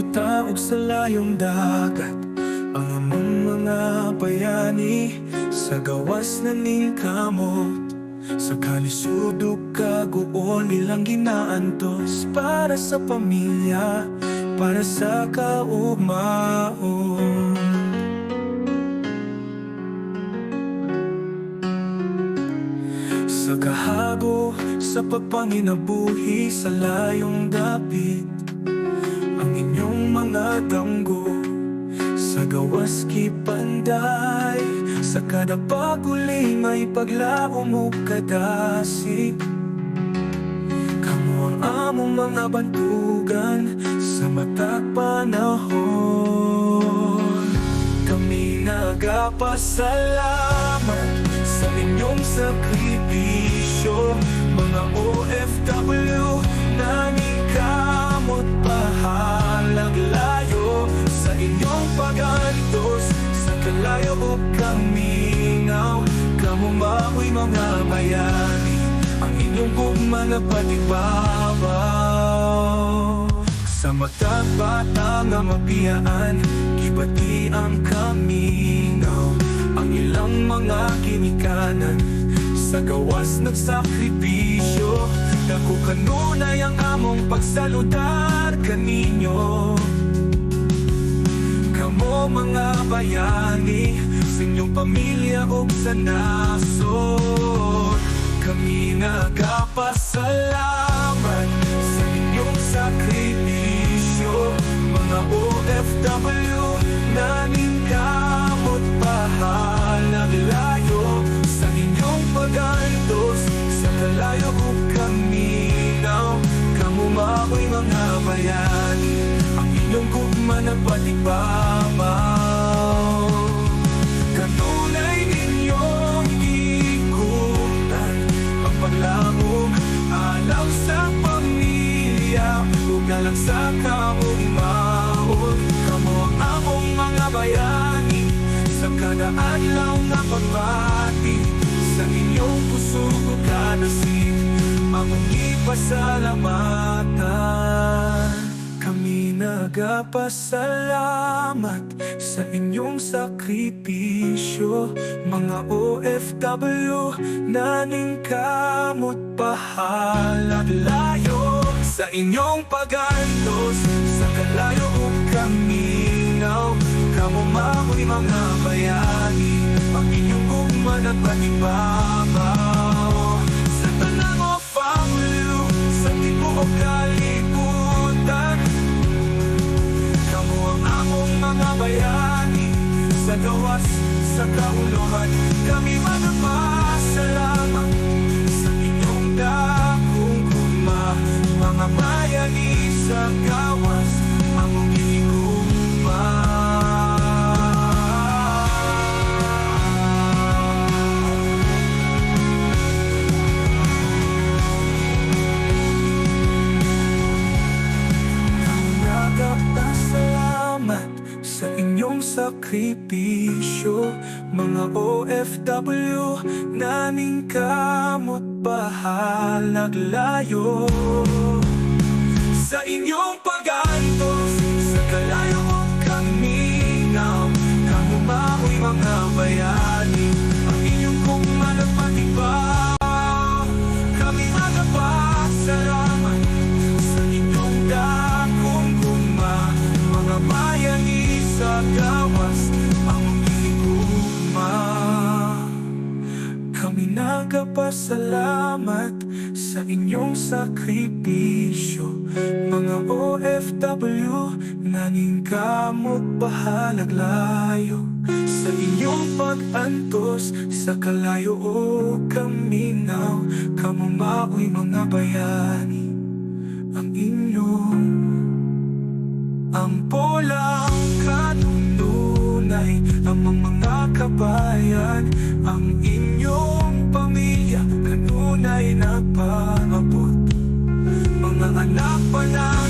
yuta ug sa layong dagat. Ang among mga bayani sa gawas na ning kamot. Sa kalisud ug kaguon nilang ginaantos para sa pamilya, para sa kaugmaon. Sa kahago, sa pagpanginabuhi sa layong dapit, ang inyong mga danggo sa gawas kipanday. Sa kada paguli may paglaom ug kadasig. Kamo ang among mga bantugan sa matag panahon. Kami nagapasalamat sa inyong sakripisyo, mga OFW na kamot pahalag layo. Sa inyong pag-antos sa kalayo o kaminaw, kamo mao'y mga bayani, ang inyong gugma na patibabaw. Sa matag bata nga mapiyaan, gibati ang kaminaw, ang ilang mga kinikanan sa gawas nagsakripisyo. Dako kanunay ang among pagsaludar kaninyo. Kamo mga bayani sa inyong pamilya o sa nasod, kami nagapasalamat sa inyong sakripisyo, mga OFW na kamot pahalag layo. Sa inyong pag-antos sa kalayo o kaminaw, kamo mao'y mga bayani, ang inyong gugma na patibabaw. Kanunay ninyong ikutan ang paglaom, alam sa pamilya ug alam sa kaugmaon. Kamo ang among mga bayani sa kada adlaw nga pagbati. Sa inyong puso ug kanasig among ipasalamatan. Kami nagapasalamat sa inyong sakripisyo, mga OFW na kamot pahalag layo. Sa inyong pag-antos sa kalayo o kaminaw, kamo mao'y mga bayani, ang inyong gugma na patibabaw. Sa tanang OFW sa tibuok kalibutan, kamo ang among mga bayani sa gawas sa kauluhan. Kami magpasalamat sa inyong dakong gugma, mga bayani sa gawas among gigugma. Sa inyong sakripisyo, mga OFW na kamot pahalag layo. Sa inyong pag-antos sa kalayo o kaminaw, kamo mao'y mga bayani, ang inyong gugma na patibaw. Kami nagapasalamat sa inyong dakong gugma, mga bayani sa gawas among gigugma. Kami nagapasalamat sa inyong sakripisyo, mga OFW na kamot pahalag layo. Sa inyong pag-antos sa kalayo o kaminaw, kamo mao'y mga bayani, ang inyong ampulang kanunay, ang mga kabayan, ang inyong pamilya kanunay na pangabot. Mga anak pa na